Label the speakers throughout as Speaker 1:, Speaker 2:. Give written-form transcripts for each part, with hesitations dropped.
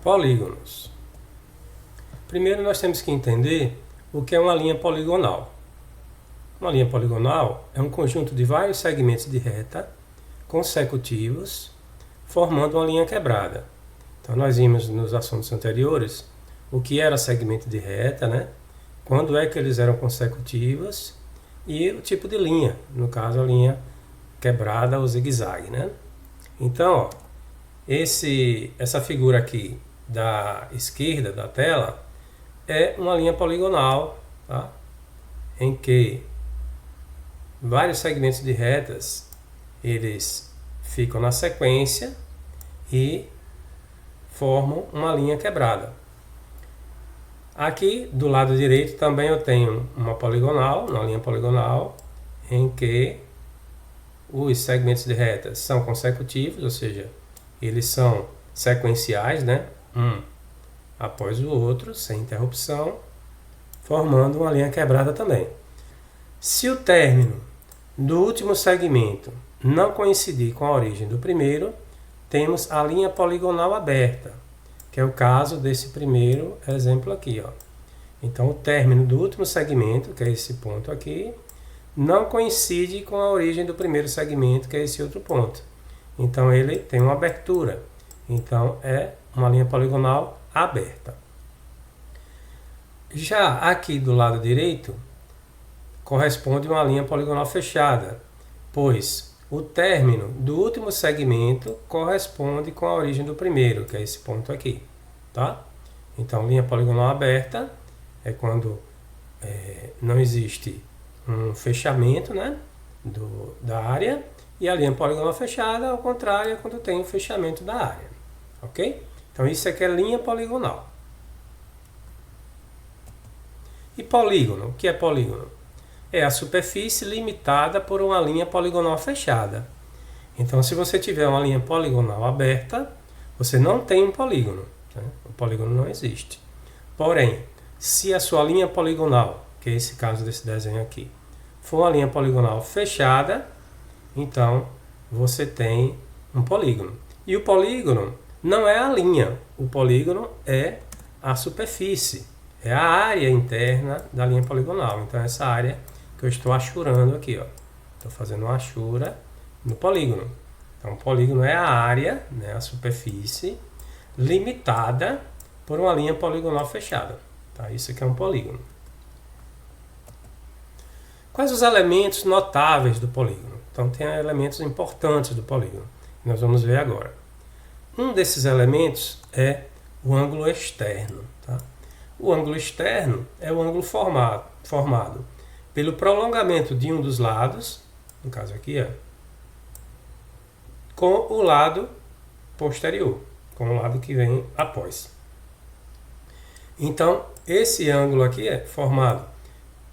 Speaker 1: Polígonos. Primeiro nós temos que entender o que é uma linha poligonal. Uma linha poligonal é um conjunto de vários segmentos de reta consecutivos formando uma linha quebrada. Então nós vimos nos assuntos anteriores o que era segmento de reta, né? Quando é que eles eram consecutivos e o tipo de linha, no caso a linha quebrada ou zigue-zague, né? Então, ó, essa figura aqui da esquerda da tela é uma linha poligonal, tá? Em que vários segmentos de retas eles ficam na sequência e formam uma linha quebrada. Aqui do lado direito também eu tenho uma linha poligonal, em que os segmentos de retas são consecutivos, ou seja, eles são sequenciais, né? Um após o outro, sem interrupção, formando uma linha quebrada também. Se o término do último segmento não coincidir com a origem do primeiro, temos a linha poligonal aberta, que é o caso desse primeiro exemplo aqui, ó. Então, o término do último segmento, que é esse ponto aqui, não coincide com a origem do primeiro segmento, que é esse outro ponto. Então, ele tem uma abertura. Então, é uma linha poligonal aberta. Já aqui do lado direito, corresponde a uma linha poligonal fechada, pois o término do último segmento corresponde com a origem do primeiro, que é esse ponto aqui, tá? Então, linha poligonal aberta é quando não existe um fechamento, né, da área, e a linha poligonal fechada, ao contrário, é quando tem um fechamento da área, ok? Então, isso aqui é linha poligonal. E polígono, o que é polígono? É a superfície limitada por uma linha poligonal fechada. Então, se você tiver uma linha poligonal aberta, você não tem um polígono, né? O polígono não existe. Porém, se a sua linha poligonal, que é esse caso desse desenho aqui, for uma linha poligonal fechada, então você tem um polígono. E o polígono não é a linha, o polígono é a superfície, é a área interna da linha poligonal. Então, essa área que eu estou achurando aqui, ó. Estou fazendo uma achura no polígono. Então, o polígono é a área, né, a superfície, limitada por uma linha poligonal fechada. Tá? Isso aqui é um polígono. Quais os elementos notáveis do polígono? Então, tem elementos importantes do polígono, que nós vamos ver agora. Um desses elementos é o ângulo externo. Tá? O ângulo externo é o ângulo formado pelo prolongamento de um dos lados, no caso aqui, com o lado posterior, com o lado que vem após. Então, esse ângulo aqui é formado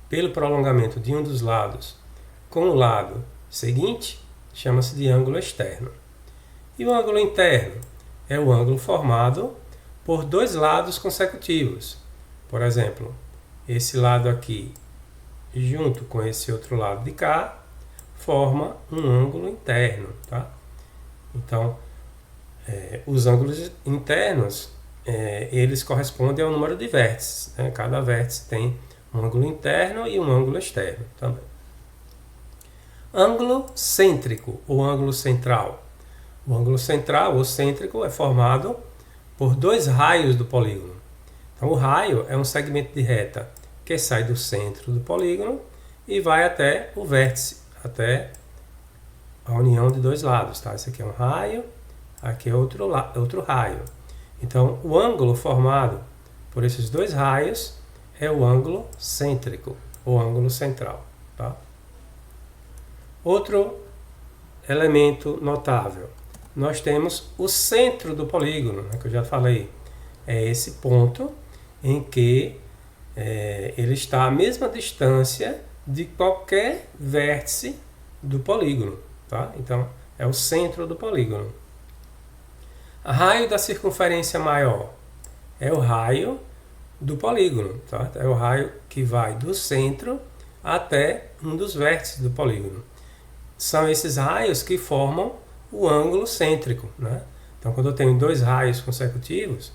Speaker 1: pelo prolongamento de um dos lados com o lado seguinte, chama-se de ângulo externo. E o ângulo interno é o ângulo formado por dois lados consecutivos. Por exemplo, esse lado aqui junto com esse outro lado de cá, forma um ângulo interno, tá? Então, os ângulos internos, eles correspondem ao número de vértices, né? Cada vértice tem um ângulo interno e um ângulo externo também. Ângulo cêntrico ou ângulo central. O ângulo central ou cêntrico é formado por dois raios do polígono. Então, o raio é um segmento de reta que sai do centro do polígono e vai até o vértice, até a união de dois lados. Tá? Esse aqui é um raio, aqui é outro raio. Então, o ângulo formado por esses dois raios é o ângulo cêntrico, ou ângulo central. Tá? Outro elemento notável. Nós temos o centro do polígono, né, que eu já falei. É esse ponto em que ele está à mesma distância de qualquer vértice do polígono. Tá? Então, é o centro do polígono. O raio da circunferência maior é o raio do polígono. Tá? É o raio que vai do centro até um dos vértices do polígono. São esses raios que formam o ângulo cêntrico. Né? Então, quando eu tenho dois raios consecutivos,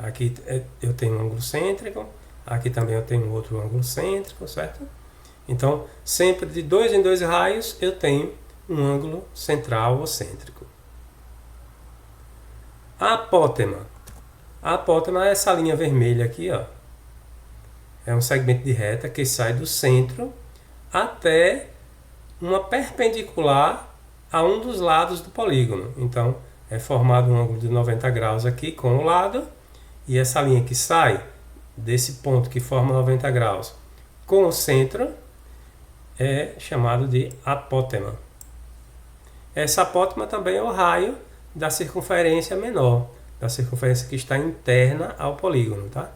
Speaker 1: Aqui eu tenho um ângulo cêntrico, aqui também eu tenho outro ângulo cêntrico, certo? Então, sempre de 2 em 2 raios eu tenho um ângulo central ou cêntrico. A apótema. A apótema é essa linha vermelha aqui, ó. É um segmento de reta que sai do centro até uma perpendicular a um dos lados do polígono. Então, é formado um ângulo de 90 graus aqui com o lado, e essa linha que sai desse ponto que forma 90 graus com o centro é chamado de apótema. Essa apótema também é o raio da circunferência menor, da circunferência que está interna ao polígono, tá?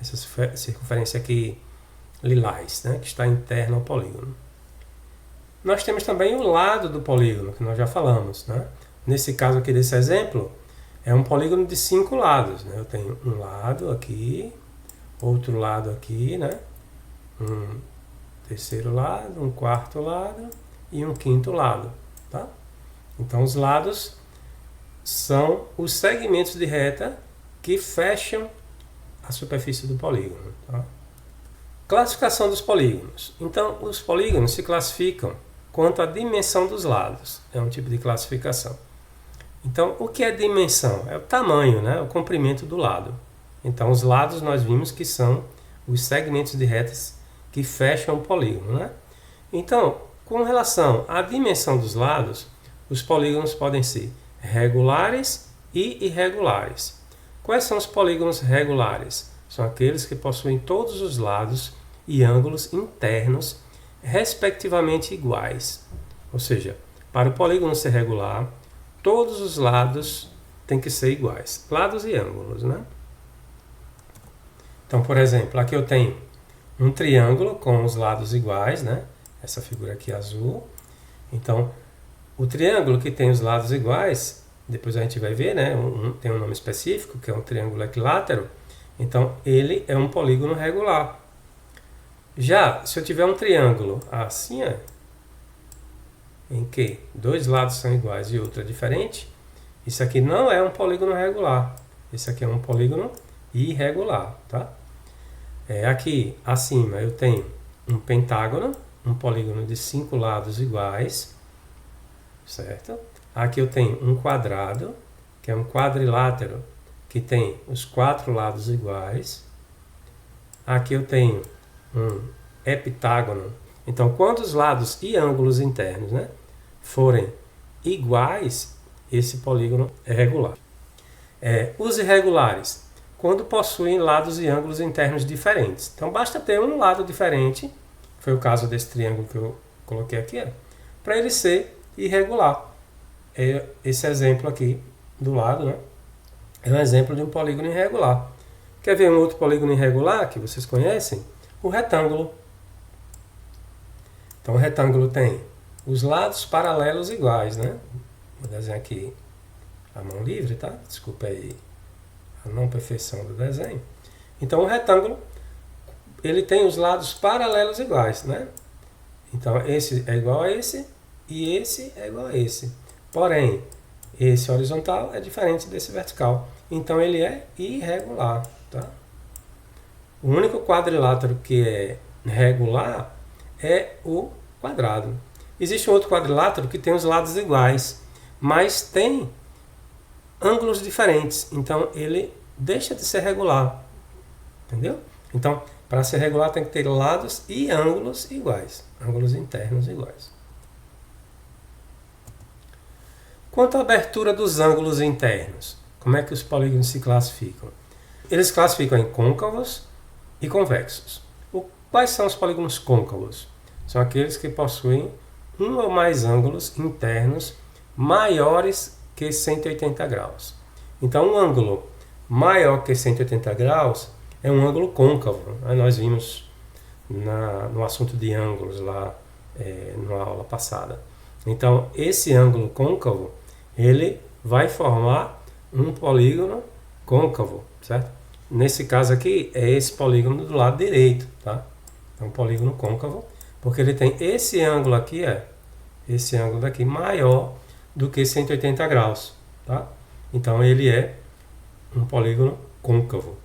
Speaker 1: Essa circunferência aqui lilás, né, que está interna ao polígono. Nós temos também o lado do polígono, que nós já falamos, né? Nesse caso aqui desse exemplo, é um polígono de 5 lados, né? Eu tenho um lado aqui, outro lado aqui, né? Um terceiro lado, um quarto lado e um quinto lado, tá? Então os lados são os segmentos de reta que fecham a superfície do polígono, tá? Classificação dos polígonos. Então os polígonos se classificam quanto à dimensão dos lados. É um tipo de classificação. Então, o que é dimensão? É o tamanho, né? O comprimento do lado. Então, os lados nós vimos que são os segmentos de retas que fecham o polígono, né? Então, com relação à dimensão dos lados, os polígonos podem ser regulares e irregulares. Quais são os polígonos regulares? São aqueles que possuem todos os lados e ângulos internos respectivamente iguais. Ou seja, para o polígono ser regular, todos os lados têm que ser iguais, lados e ângulos, né? Então, por exemplo, aqui eu tenho um triângulo com os lados iguais, né? Essa figura aqui azul. Então, o triângulo que tem os lados iguais, depois a gente vai ver, né? Tem um nome específico, que é um triângulo equilátero. Então, ele é um polígono regular. Já, se eu tiver um triângulo assim, ó, em que dois lados são iguais e outro é diferente, isso aqui não é um polígono regular. Isso aqui é um polígono irregular, tá? Aqui acima eu tenho um pentágono, um polígono de 5 lados iguais, certo? Aqui eu tenho um quadrado, que é um quadrilátero, que tem os 4 lados iguais. Aqui eu tenho um heptágono. Então, quando os lados e ângulos internos, né, forem iguais, esse polígono é regular. Os irregulares, quando possuem lados e ângulos internos diferentes. Então, basta ter um lado diferente, foi o caso desse triângulo que eu coloquei aqui, para ele ser irregular. Esse exemplo aqui do lado, né, é um exemplo de um polígono irregular. Quer ver um outro polígono irregular que vocês conhecem? O retângulo. Então, o retângulo tem os lados paralelos iguais, né? Vou desenhar aqui a mão livre, tá? Desculpa aí a não perfeição do desenho. Então, o retângulo, ele tem os lados paralelos iguais, né? Então, esse é igual a esse e esse é igual a esse. Porém, esse horizontal é diferente desse vertical. Então, ele é irregular, tá? O único quadrilátero que é regular é o quadrado. Existe um outro quadrilátero que tem os lados iguais, mas tem ângulos diferentes. Então, ele deixa de ser regular. Entendeu? Então, para ser regular tem que ter lados e ângulos iguais. Ângulos internos iguais. Quanto à abertura dos ângulos internos, como é que os polígonos se classificam? Eles classificam em côncavos e convexos. Quais são os polígonos côncavos? São aqueles que possuem um ou mais ângulos internos maiores que 180 graus. Então, um ângulo maior que 180 graus é um ângulo côncavo. Nós vimos no assunto de ângulos lá na aula passada. Então, esse ângulo côncavo, ele vai formar um polígono côncavo, certo? Nesse caso aqui, é esse polígono do lado direito, tá? É um polígono côncavo, porque ele tem esse ângulo aqui, esse ângulo daqui maior do que 180 graus, tá? Então, ele é um polígono côncavo.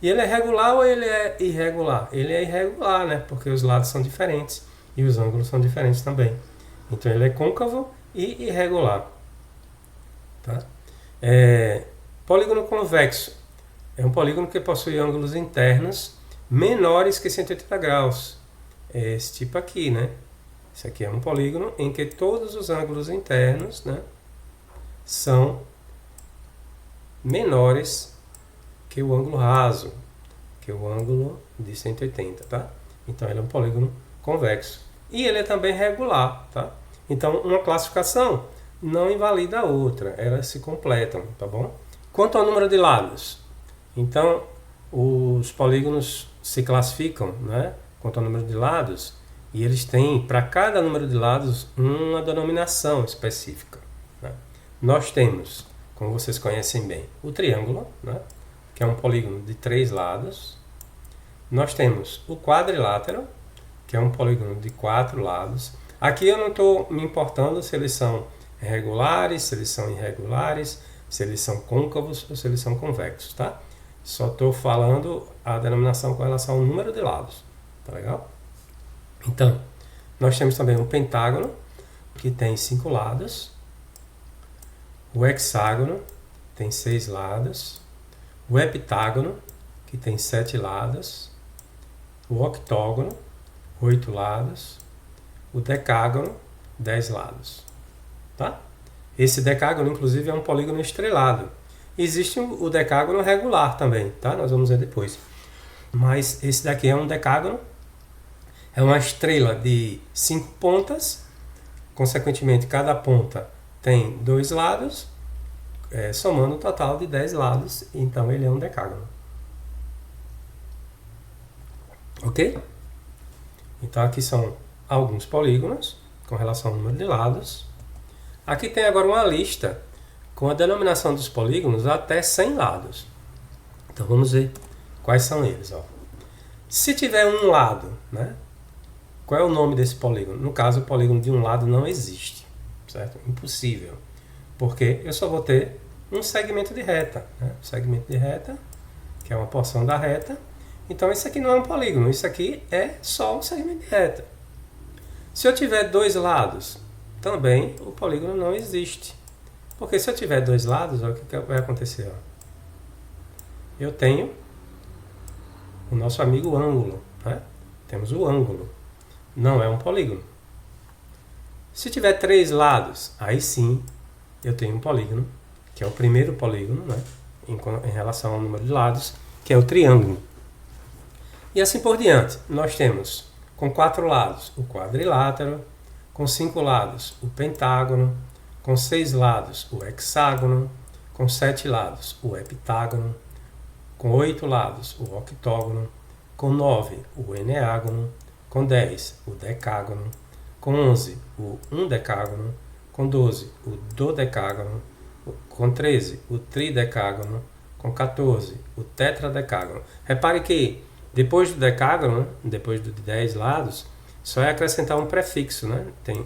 Speaker 1: E ele é regular ou ele é irregular? Ele é irregular, né? Porque os lados são diferentes e os ângulos são diferentes também. Então ele é côncavo e irregular. Tá? Polígono convexo é um polígono que possui ângulos internos menores que 180 graus. É esse tipo aqui, né? Esse aqui é um polígono em que todos os ângulos internos, né, são menores que o ângulo raso, que o ângulo de 180, tá? Então ele é um polígono convexo. E ele é também regular, tá? Então uma classificação não invalida a outra, elas se completam, tá bom? Quanto ao número de lados, então os polígonos se classificam, né, quanto ao número de lados, e eles têm para cada número de lados uma denominação específica, né? Nós temos, como vocês conhecem bem, o triângulo, né, que é um polígono de 3 lados. Nós temos o quadrilátero, que é um polígono de 4 lados. Aqui eu não estou me importando se eles são regulares, se eles são irregulares, se eles são côncavos ou se eles são convexos, tá? Só estou falando a denominação com relação ao número de lados, tá legal? Então, nós temos também um pentágono, que tem 5 lados. O hexágono tem 6 lados. O heptágono, que tem 7 lados. O octógono, 8 lados. O decágono, 10 lados. Tá? Esse decágono, inclusive, é um polígono estrelado. Existe o decágono regular também, tá? Nós vamos ver depois. Mas esse daqui é um decágono. É uma estrela de 5 pontas. Consequentemente, cada ponta tem 2 lados, somando um total de 10 lados. Então, ele é um decágono. Ok? Então, aqui são alguns polígonos com relação ao número de lados. Aqui tem agora uma lista com a denominação dos polígonos até 100 lados. Então, vamos ver quais são eles. Ó. Se tiver um lado, né? Qual é o nome desse polígono? No caso, o polígono de um lado não existe, certo? Impossível. Porque eu só vou ter um segmento de reta, né? Segmento de reta, que é uma porção da reta. Então, isso aqui não é um polígono, isso aqui é só um segmento de reta. Se eu tiver 2 lados, também o polígono não existe. Porque se eu tiver 2 lados, olha o que vai acontecer. Ó. Eu tenho o nosso amigo ângulo, né? Temos o ângulo. Não é um polígono. Se tiver 3 lados, aí sim eu tenho um polígono, que é o primeiro polígono, né, em relação ao número de lados, que é o triângulo. E assim por diante. Nós temos com 4 lados o quadrilátero, com 5 lados o pentágono, com 6 lados o hexágono, com 7 lados o heptágono, com 8 lados o octógono, com 9 o eneágono, com 10 o decágono, com 11 o undecágono, com 12 o dodecágono, com 13 o tridecágono, com 14 o tetradecágono. Repare que depois do decágono, né, depois de 10 lados, só é acrescentar um prefixo, né? Tem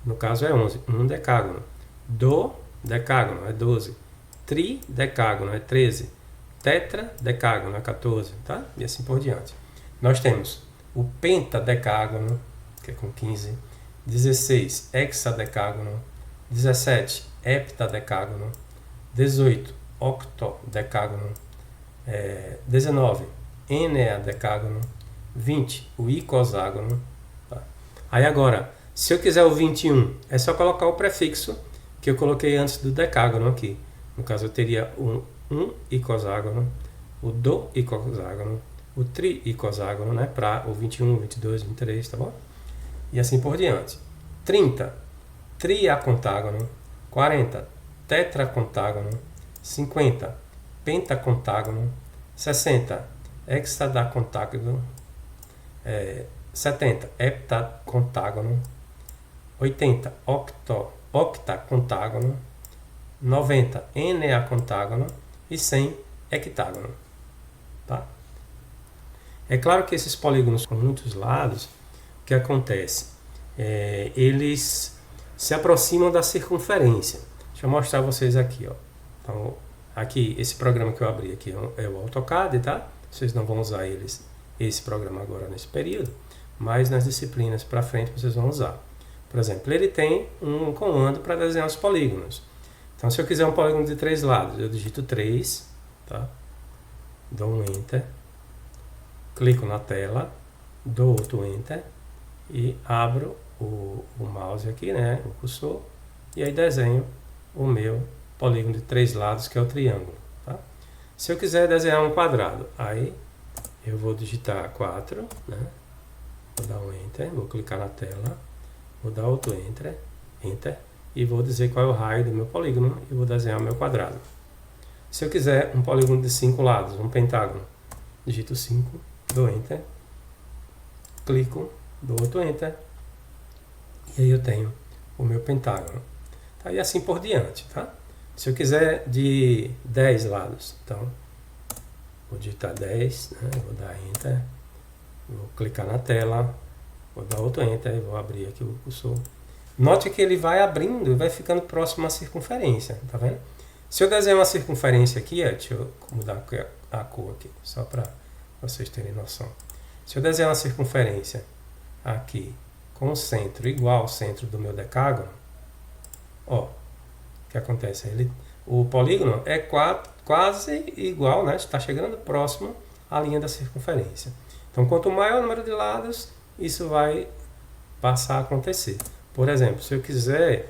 Speaker 1: no caso é 11, decágono. Dodecágono é 12, tridecágono é 13, tetradecágono é 14, tá? E assim por diante. Nós temos o pentadecágono, que é com 15, 16 hexadecágono, 17 heptadecágono, 18 octodecágono, 19 eneadecágono, 20 o icoságono. Tá? Aí agora, se eu quiser o 21, é só colocar o prefixo que eu coloquei antes do decágono aqui. No caso, eu teria o icoságono, o doicoságono, o triicoságono, né, para o 21, 22, 23, tá bom? E assim por diante. 30, triacontágono. 40, tetracontágono. 50, pentacontágono. 60, hexadacontágono. 70, heptacontágono. 80, octacontágono. 90, eneacontágono. E 100, hectágono. Tá? É claro que esses polígonos com muitos lados, o que acontece? Eles se aproximam da circunferência. Deixa eu mostrar a vocês aqui. Ó. Então, Aqui, esse programa que eu abri aqui é o AutoCAD, tá? Vocês não vão usar esse programa agora nesse período, mas nas disciplinas para frente vocês vão usar. Por exemplo, ele tem um comando para desenhar os polígonos. Então, se eu quiser um polígono de 3 lados, eu digito 3, tá? Dou um Enter, clico na tela, dou outro Enter e abro o mouse aqui, né, o cursor, e aí desenho o meu polígono de 3 lados, que é o triângulo. Tá? Se eu quiser desenhar um quadrado, aí eu vou digitar 4, né? Vou dar um Enter, vou clicar na tela, vou dar outro Enter, e vou dizer qual é o raio do meu polígono e vou desenhar o meu quadrado. Se eu quiser um polígono de 5 lados, um pentágono, digito 5, dou Enter, clico, dou outro Enter, e aí eu tenho o meu pentágono. Tá? E assim por diante. Tá? Se eu quiser de 10 lados, então vou digitar 10, né? Vou dar Enter, vou clicar na tela, vou dar outro Enter e vou abrir aqui o cursor. Note que ele vai abrindo e vai ficando próximo à circunferência, tá vendo? Se eu desenhar uma circunferência aqui, deixa eu mudar a cor aqui, só para vocês terem noção. Se eu desenhar uma circunferência aqui com o centro igual ao centro do meu decágono, ó, o que acontece? O polígono é quase igual, né? Está chegando próximo à linha da circunferência. Então, quanto maior o número de lados, isso vai passar a acontecer. Por exemplo, se eu quiser,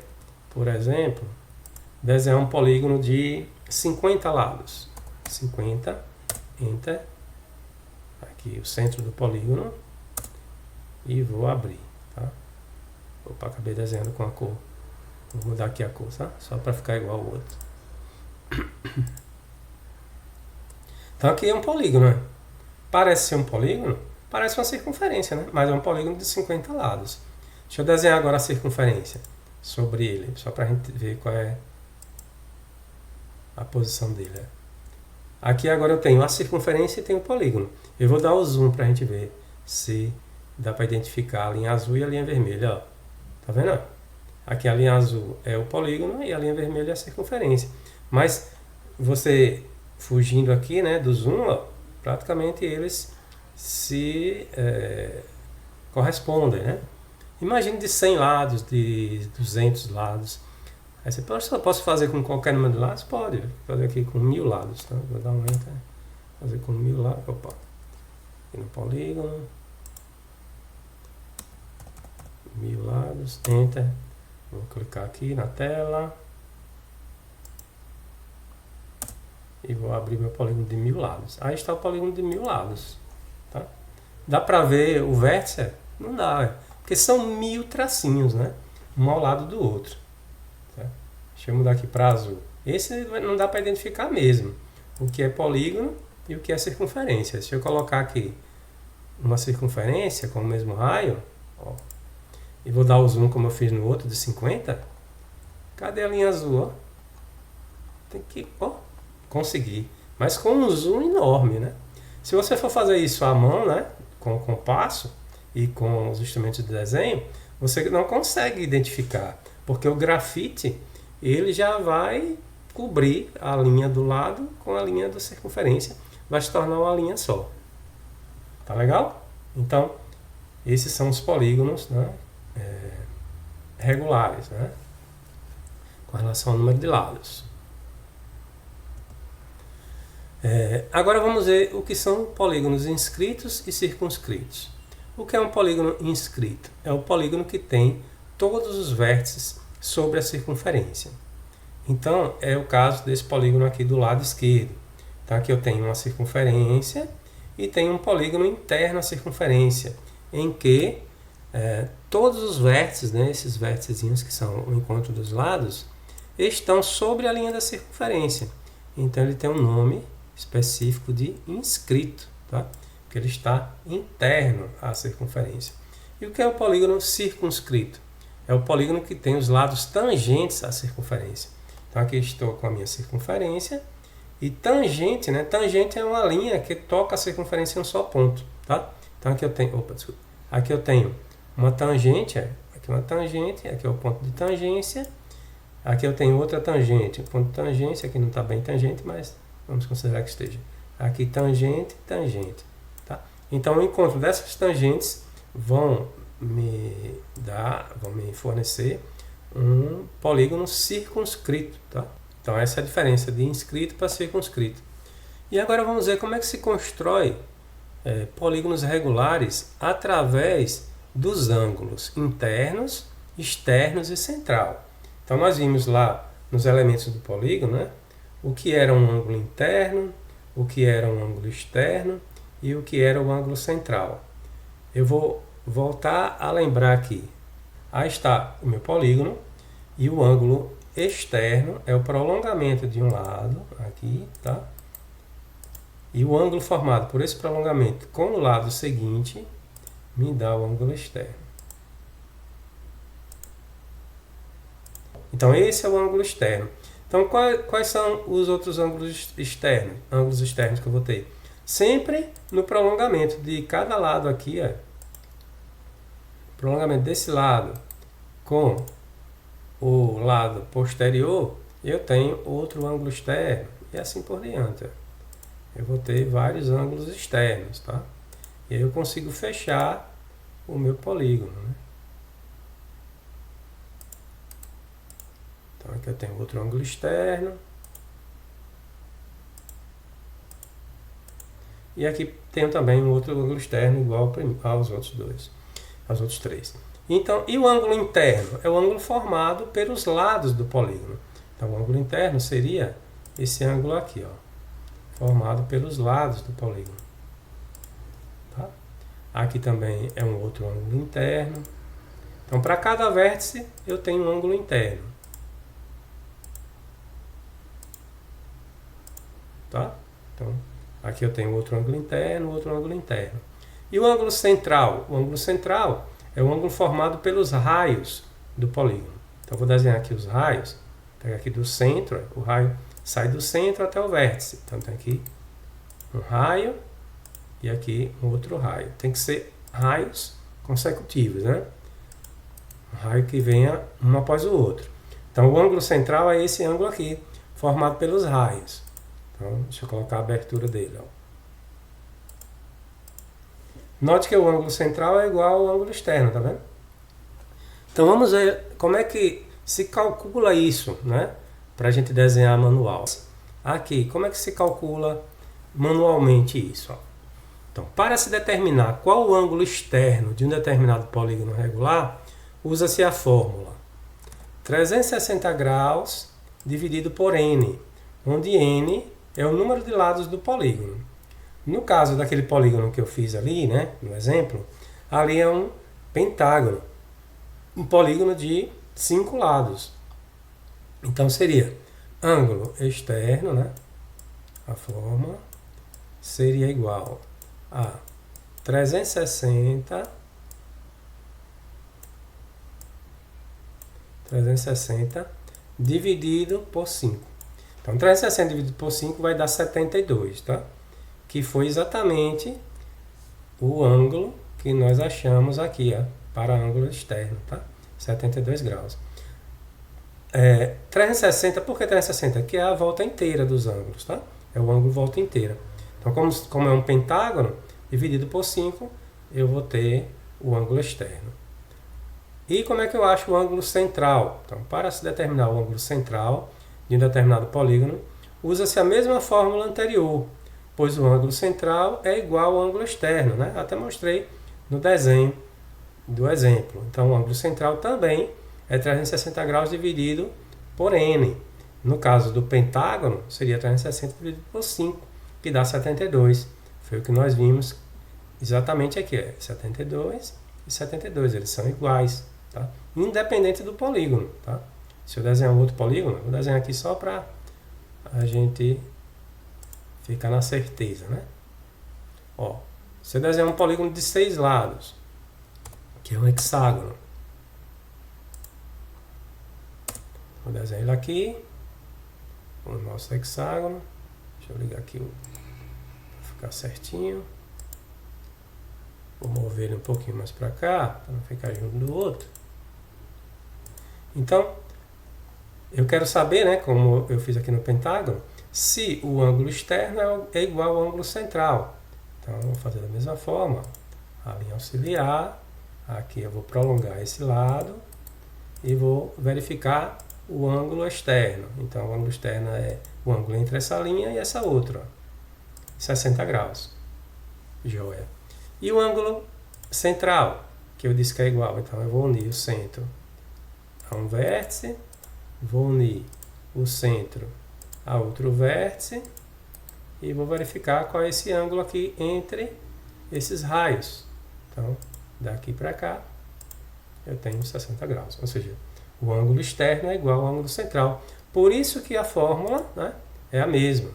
Speaker 1: desenhar um polígono de 50 lados. 50, Enter, aqui o centro do polígono, e vou abrir. Tá? Opa, acabei desenhando com a cor. Vou mudar aqui a cor, tá? Só para ficar igual ao outro. Então aqui é um polígono, né? Parece ser um polígono, parece uma circunferência, né? Mas é um polígono de 50 lados. Deixa eu desenhar agora a circunferência sobre ele, só para a gente ver qual é a posição dele. Aqui agora eu tenho a circunferência e tenho o polígono. Eu vou dar o zoom para a gente ver se dá para identificar a linha azul e a linha vermelha. Ó. Tá vendo? Aqui a linha azul é o polígono e a linha vermelha é a circunferência. Mas você fugindo aqui, né, do zoom, ó, praticamente eles se correspondem, né? Imagine de 100 lados, de 200 lados. Aí você posso fazer com qualquer número de lados? Pode. Vou fazer aqui com 1000 lados. Tá? Vou dar um Enter. Fazer com 1000 lados. Opa. Aqui no polígono. 1000 lados. Enter. Vou clicar aqui na tela. E vou abrir meu polígono de 1000 lados. Aí está o polígono de 1000 lados. Tá? Dá para ver o vértice? Não dá. Porque são 1000 tracinhos, né? Um ao lado do outro. Tá? Deixa eu mudar aqui para azul. Esse não dá para identificar mesmo. O que é polígono e o que é circunferência. Se eu colocar aqui uma circunferência com o mesmo raio, ó, e vou dar o zoom como eu fiz no outro de 50, cadê a linha azul? Ó? Tem que conseguir. Mas com um zoom enorme, né? Se você for fazer isso à mão, né, com o compasso e com os instrumentos de desenho, você não consegue identificar, porque o grafite ele já vai cobrir a linha do lado com a linha da circunferência, vai se tornar uma linha só. Tá legal? Então, esses são os polígonos, né, regulares, né, com relação ao número de lados. Agora vamos ver o que são polígonos inscritos e circunscritos. O que é um polígono inscrito? É o polígono que tem todos os vértices sobre a circunferência. Então, é o caso desse polígono aqui do lado esquerdo. Então, aqui eu tenho uma circunferência e tenho um polígono interno à circunferência, em que todos os vértices, né, esses vértices que são o encontro dos lados, estão sobre a linha da circunferência. Então, ele tem um nome específico de inscrito, tá? Porque ele está interno à circunferência. E o que é o polígono circunscrito? É o polígono que tem os lados tangentes à circunferência. Então aqui estou com a minha circunferência e tangente, né? Tangente é uma linha que toca a circunferência em um só ponto, tá? Então aqui eu tenho, aqui eu tenho uma tangente, aqui uma tangente, aqui é o ponto de tangência, Aqui eu tenho outra tangente. O ponto de tangência, aqui não está bem tangente, mas vamos considerar que esteja. Aqui tangente, tangente. Tá? Então o encontro dessas tangentes vão me fornecer um polígono circunscrito. Tá? Então essa é a diferença de inscrito para circunscrito. E agora vamos ver como é que se constrói polígonos regulares através dos ângulos internos, externos e central. Então nós vimos lá nos elementos do polígono, né, o que era um ângulo interno, o que era um ângulo externo e o que era o ângulo central. Eu vou voltar a lembrar aqui. Aí está o meu polígono e o ângulo externo é o prolongamento de um lado, aqui, tá? E o ângulo formado por esse prolongamento com o lado seguinte me dá o ângulo externo. Então esse é o ângulo externo. Então quais são os outros ângulos externos? Ângulos externos que eu vou ter? Sempre no prolongamento de cada lado aqui, ó. Prolongamento desse lado com o lado posterior, eu tenho outro ângulo externo e assim por diante. Eu vou ter vários ângulos externos, tá? E aí eu consigo fechar o meu polígono, né? Então aqui eu tenho outro ângulo externo. E aqui tenho também um outro ângulo externo igual aos outros dois, aos outros três. Então, e o ângulo interno? É o ângulo formado pelos lados do polígono. Então o ângulo interno seria esse ângulo aqui, ó, formado pelos lados do polígono. Tá? Aqui também é um outro ângulo interno. Então para cada vértice eu tenho um ângulo interno. Tá? Então, aqui eu tenho outro ângulo interno, outro ângulo interno. E o ângulo central? O ângulo central é o ângulo formado pelos raios do polígono. Então, vou desenhar aqui os raios. Pega aqui do centro, o raio sai do centro até o vértice. Então, tem aqui um raio e aqui um outro raio. Tem que ser raios consecutivos, né? Um raio que venha um após o outro. Então, o ângulo central é esse ângulo aqui, formado pelos raios. Então, deixa eu colocar a abertura dele. Ó. Note que o ângulo central é igual ao ângulo externo, tá vendo? Então vamos ver como é que se calcula isso, né? Para a gente desenhar manual. Aqui, como é que se calcula manualmente isso? Ó? Então, para se determinar qual o ângulo externo de um determinado polígono regular, usa-se a fórmula 360 graus dividido por n, onde n é o número de lados do polígono. No caso daquele polígono que eu fiz ali, né, no exemplo, ali é um pentágono, um polígono de 5 lados. Então seria ângulo externo, né, a forma seria igual a 360 dividido por 5. Então, 360 dividido por 5 vai dar 72, tá? Que foi exatamente o ângulo que nós achamos aqui, ó, para ângulo externo, tá? 72 graus. 360, por que 360? Que é a volta inteira dos ângulos, tá? É o ângulo volta inteira. Então, como é um pentágono, dividido por 5, eu vou ter o ângulo externo. E como é que eu acho o ângulo central? Então, para se determinar o ângulo central de um determinado polígono, usa-se a mesma fórmula anterior, pois o ângulo central é igual ao ângulo externo, né? Até mostrei no desenho do exemplo. Então, o ângulo central também é 360 graus dividido por n. No caso do pentágono, seria 360 dividido por 5, que dá 72. Foi o que nós vimos exatamente aqui. 72 e 72, eles são iguais, tá? Independente do polígono, tá? Se eu desenhar um outro polígono, vou desenhar aqui só para a gente ficar na certeza, né? Ó, se eu desenhar um polígono de 6 lados, que é um hexágono, vou desenhar ele aqui, o nosso hexágono. Deixa eu ligar aqui para ficar certinho. Vou mover ele um pouquinho mais para cá, para não ficar junto do outro. Então, Eu quero saber, né, como eu fiz aqui no pentágono, se o ângulo externo é igual ao ângulo central. Então, eu vou fazer da mesma forma. A linha auxiliar, aqui eu vou prolongar esse lado e vou verificar o ângulo externo. Então, o ângulo externo é o ângulo entre essa linha e essa outra, 60 graus. Joia. E o ângulo central, que eu disse que é igual. Então, eu vou unir o centro a um vértice, vou unir o centro a outro vértice e vou verificar qual é esse ângulo aqui entre esses raios. Então, daqui para cá, eu tenho 60 graus. Ou seja, o ângulo externo é igual ao ângulo central. Por isso que a fórmula, né, é a mesma.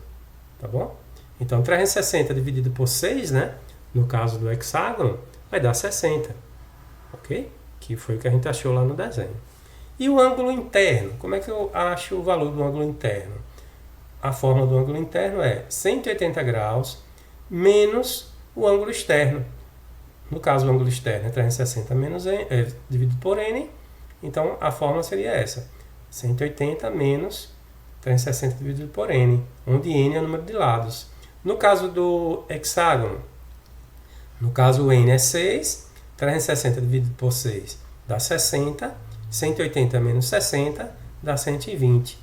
Speaker 1: Tá bom? Então, 360 dividido por 6, né, no caso do hexágono, vai dar 60. Ok? Que foi o que a gente achou lá no desenho. E o ângulo interno? Como é que eu acho o valor do ângulo interno? A fórmula do ângulo interno é 180 graus menos o ângulo externo. No caso, o ângulo externo é 360 menos dividido por n. Então, a fórmula seria essa. 180 menos 360 dividido por n, onde n é o número de lados. No caso do hexágono, no caso o n é 6, 360 dividido por 6 dá 60, 180 menos 60 dá 120.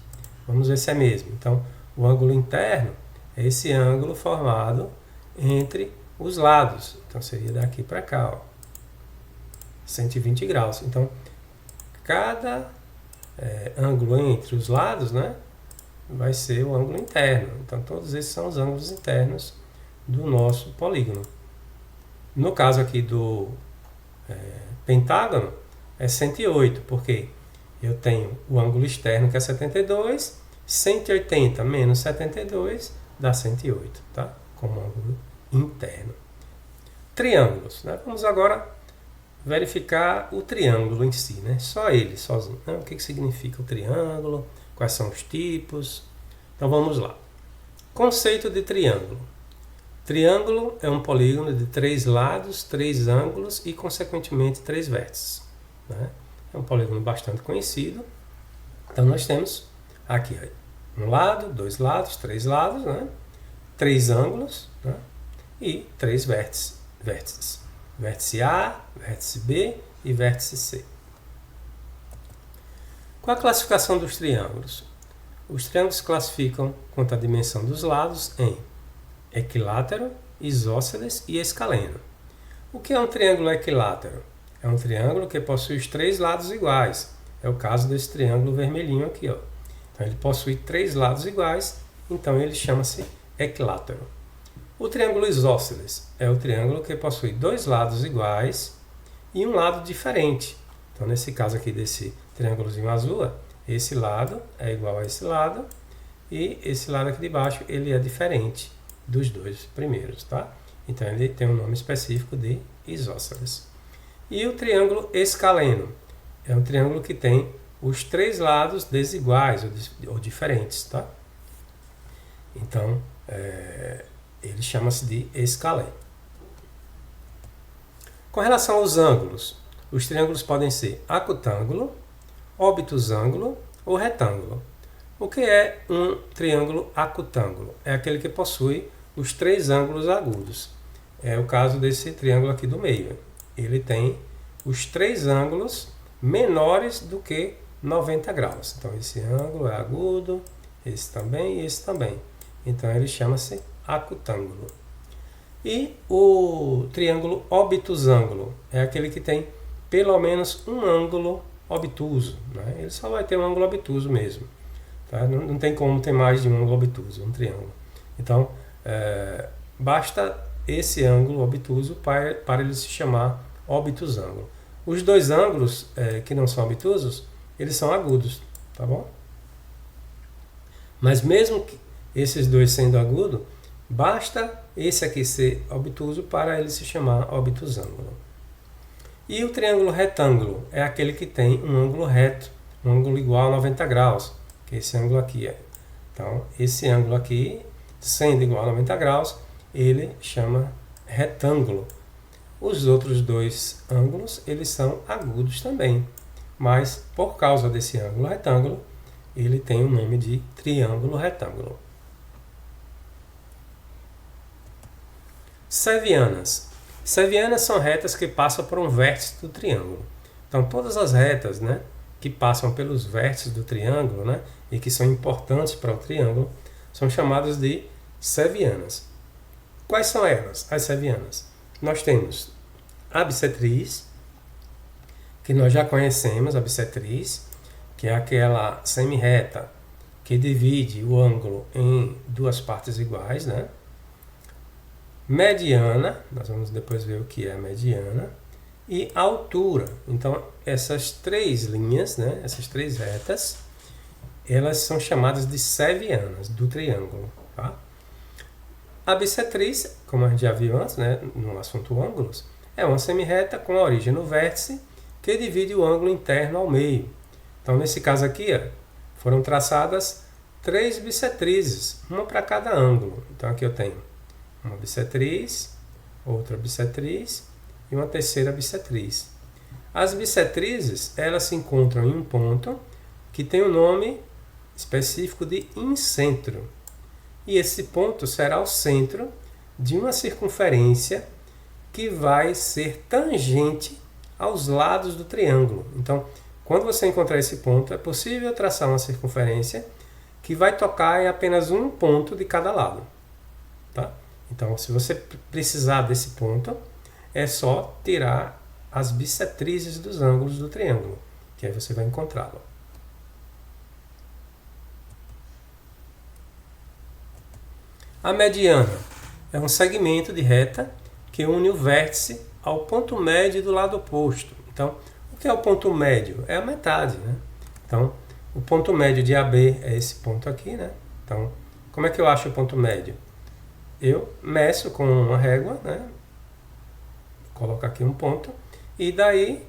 Speaker 1: Vamos ver se é mesmo. Então, o ângulo interno é esse ângulo formado entre os lados. Então, seria daqui para cá, ó, 120 graus. Então, cada ângulo entre os lados, né, vai ser o ângulo interno. Então, todos esses são os ângulos internos do nosso polígono. No caso aqui do pentágono, é 108, porque eu tenho o ângulo externo, que é 72, 180 menos 72 dá 108, tá? Como ângulo interno. Triângulos, né? Vamos agora verificar o triângulo em si, né? Só ele, sozinho. Né? O que significa o triângulo? Quais são os tipos? Então vamos lá. Conceito de triângulo. Triângulo é um polígono de 3 lados, 3 ângulos e, consequentemente, 3 vértices. Né? É um polígono bastante conhecido. Então nós temos aqui um lado, 2 lados, 3 lados, né? 3 ângulos, né? E 3 vértices. Vértice A, vértice B e vértice C. Qual a classificação dos triângulos? Os triângulos se classificam quanto à dimensão dos lados em equilátero, isósceles e escaleno. O que é um triângulo equilátero? É um triângulo que possui os 3 lados iguais. É o caso desse triângulo vermelhinho aqui, ó. Então, ele possui 3 lados iguais, então ele chama-se equilátero. O triângulo isósceles é o triângulo que possui 2 lados iguais e um lado diferente. Então, nesse caso aqui desse triângulozinho azul, esse lado é igual a esse lado e esse lado aqui de baixo ele é diferente dos dois primeiros, tá? Então, ele tem um nome específico de isósceles. E o triângulo escaleno é um triângulo que tem os 3 lados desiguais ou diferentes, tá? Então, ele chama-se de escaleno. Com relação aos ângulos, os triângulos podem ser acutângulo, obtusângulo ou retângulo. O que é um triângulo acutângulo? É aquele que possui os 3 ângulos agudos. É o caso desse triângulo aqui do meio. Ele tem os 3 ângulos menores do que 90 graus. Então, esse ângulo é agudo, esse também e esse também. Então, ele chama-se acutângulo. E o triângulo obtusângulo é aquele que tem pelo menos um ângulo obtuso. Né? Ele só vai ter um ângulo obtuso mesmo. Tá? Não tem como ter mais de um ângulo obtuso, um triângulo. Então, basta esse ângulo obtuso para ele se chamar obtusângulo. Os 2 ângulos que não são obtusos, eles são agudos, tá bom? Mas mesmo que esses 2 sendo agudos, basta esse aqui ser obtuso para ele se chamar obtusângulo. E o triângulo retângulo é aquele que tem um ângulo reto, um ângulo igual a 90 graus, que esse ângulo aqui é. Então, esse ângulo aqui, sendo igual a 90 graus, ele chama retângulo. Os outros 2 ângulos, eles são agudos também. Mas, por causa desse ângulo retângulo, ele tem o nome de triângulo retângulo. Sevianas. Sevianas são retas que passam por um vértice do triângulo. Então, todas as retas, né, que passam pelos vértices do triângulo, né, e que são importantes para o triângulo, são chamadas de sevianas. Quais são elas, as sevianas? Nós temos a bissetriz, que nós já conhecemos, a bissetriz, que é aquela semirreta que divide o ângulo em duas partes iguais, né? Mediana, nós vamos depois ver o que é a mediana, e altura. Então, essas três linhas, né, essas três retas, elas são chamadas de sevianas do triângulo. Tá? A bissetriz, como a gente já viu antes, né, no assunto ângulos, é uma semirreta com a origem no vértice que divide o ângulo interno ao meio. Então, nesse caso aqui, ó, foram traçadas três bissetrizes, uma para cada ângulo. Então, aqui eu tenho uma bissetriz, outra bissetriz e uma terceira bissetriz. As bissetrizes, elas se encontram em um ponto que tem o nome específico de incentro. E esse ponto será o centro de uma circunferência que vai ser tangente aos lados do triângulo. Então, quando você encontrar esse ponto, é possível traçar uma circunferência que vai tocar em apenas um ponto de cada lado. Tá? Então, se você precisar desse ponto, é só tirar as bissetrizes dos ângulos do triângulo, que aí você vai encontrá-lo. A mediana é um segmento de reta que une o vértice ao ponto médio do lado oposto. Então, o que é o ponto médio? É a metade, né? Então, o ponto médio de AB é esse ponto aqui, né? Então, como é que eu acho o ponto médio? Eu meço com uma régua, né? Coloco aqui um ponto e daí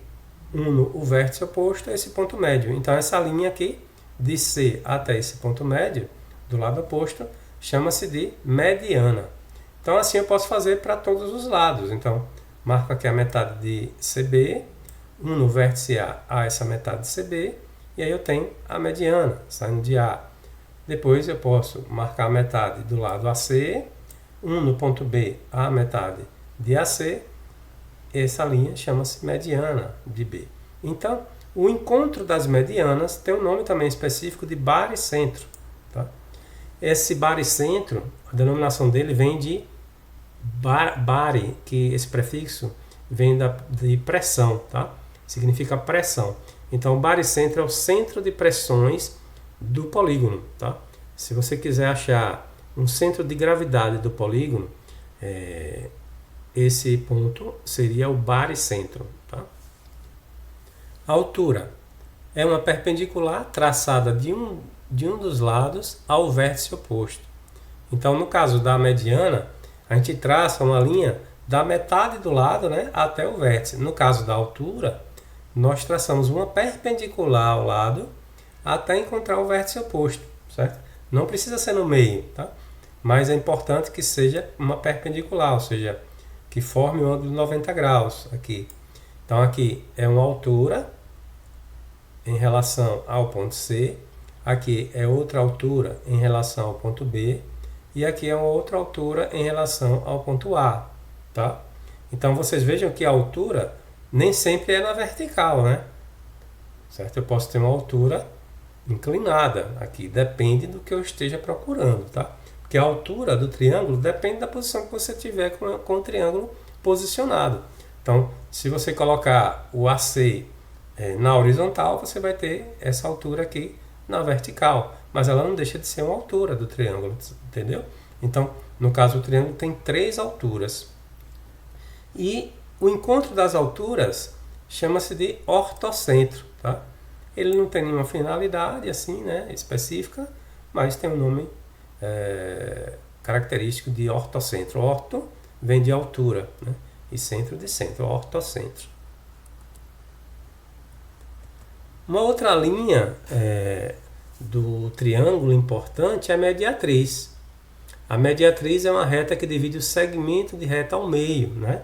Speaker 1: uno o vértice oposto a esse ponto médio. Então, essa linha aqui, de C até esse ponto médio, do lado oposto, chama-se de mediana. Então, assim eu posso fazer para todos os lados. Então, marco aqui a metade de CB, uno o vértice A a essa metade de CB, e aí eu tenho a mediana, saindo de A. Depois eu posso marcar a metade do lado AC, uno o ponto B a metade de AC, essa linha chama-se mediana de B. Então, o encontro das medianas tem um nome também específico de baricentro. Tá? Esse baricentro, a denominação dele vem de bari, que esse prefixo vem de pressão, tá? Significa pressão. Então, o baricentro é o centro de pressões do polígono. Tá? Se você quiser achar um centro de gravidade do polígono, esse ponto seria o baricentro. Tá? A altura é uma perpendicular traçada de um dos lados ao vértice oposto. Então, no caso da mediana, a gente traça uma linha da metade do lado, né, até o vértice. No caso da altura, nós traçamos uma perpendicular ao lado até encontrar o vértice oposto, certo? Não precisa ser no meio, tá? Mas é importante que seja uma perpendicular, ou seja, que forme um ângulo de 90 graus aqui. Então aqui é uma altura em relação ao ponto C, aqui é outra altura em relação ao ponto B, e aqui é uma outra altura em relação ao ponto A. Tá? Então vocês vejam que a altura nem sempre é na vertical, né? Certo? Eu posso ter uma altura inclinada aqui, depende do que eu esteja procurando, tá? Porque a altura do triângulo depende da posição que você tiver com o triângulo posicionado. Então, se você colocar o AC na horizontal, você vai ter essa altura aqui na vertical, mas ela não deixa de ser uma altura do triângulo, entendeu? Então, no caso, o triângulo tem três alturas. E o encontro das alturas chama-se de ortocentro, tá? Ele não tem nenhuma finalidade assim, né, específica, mas tem um nome característico de ortocentro. Orto vem de altura, né, e centro de centro, ortocentro. Uma outra linha do triângulo importante é a mediatriz. A mediatriz é uma reta que divide o segmento de reta ao meio, né?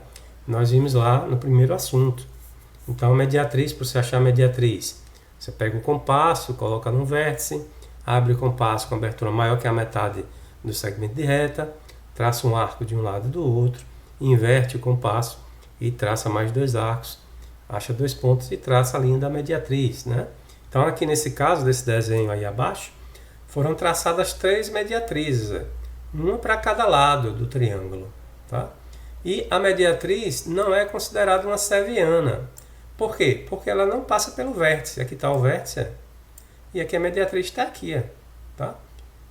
Speaker 1: Nós vimos lá no primeiro assunto. Então, a mediatriz, para você achar a mediatriz, você pega o compasso, coloca no vértice, abre o compasso com abertura maior que a metade do segmento de reta, traça um arco de um lado e do outro, inverte o compasso e traça mais 2 arcos, acha 2 pontos e traça a linha da mediatriz, né? Então aqui nesse caso, desse desenho aí abaixo, foram traçadas 3 mediatrizes, uma para cada lado do triângulo, tá? E a mediatriz não é considerada uma seviana. Por quê? Porque ela não passa pelo vértice. Aqui está o vértice, e aqui a mediatriz está aqui, tá?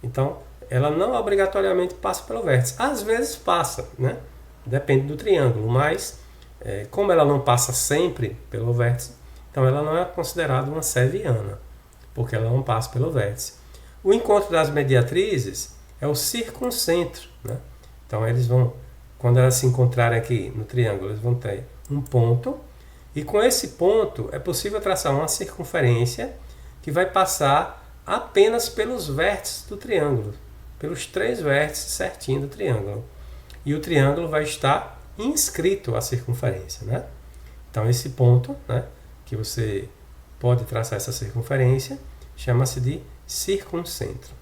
Speaker 1: Então, ela não obrigatoriamente passa pelo vértice. Às vezes passa, né? Depende do triângulo, mas como ela não passa sempre pelo vértice, então ela não é considerada uma seviana, porque ela não passa pelo vértice. O encontro das mediatrizes é o circuncentro, né? Então eles vão, quando elas se encontrarem aqui no triângulo, eles vão ter um ponto, e com esse ponto é possível traçar uma circunferência que vai passar apenas pelos vértices do triângulo, pelos 3 vértices certinho do triângulo. E o triângulo vai estar inscrito à circunferência, né? Então esse ponto, né, que você pode traçar essa circunferência, chama-se de circuncentro.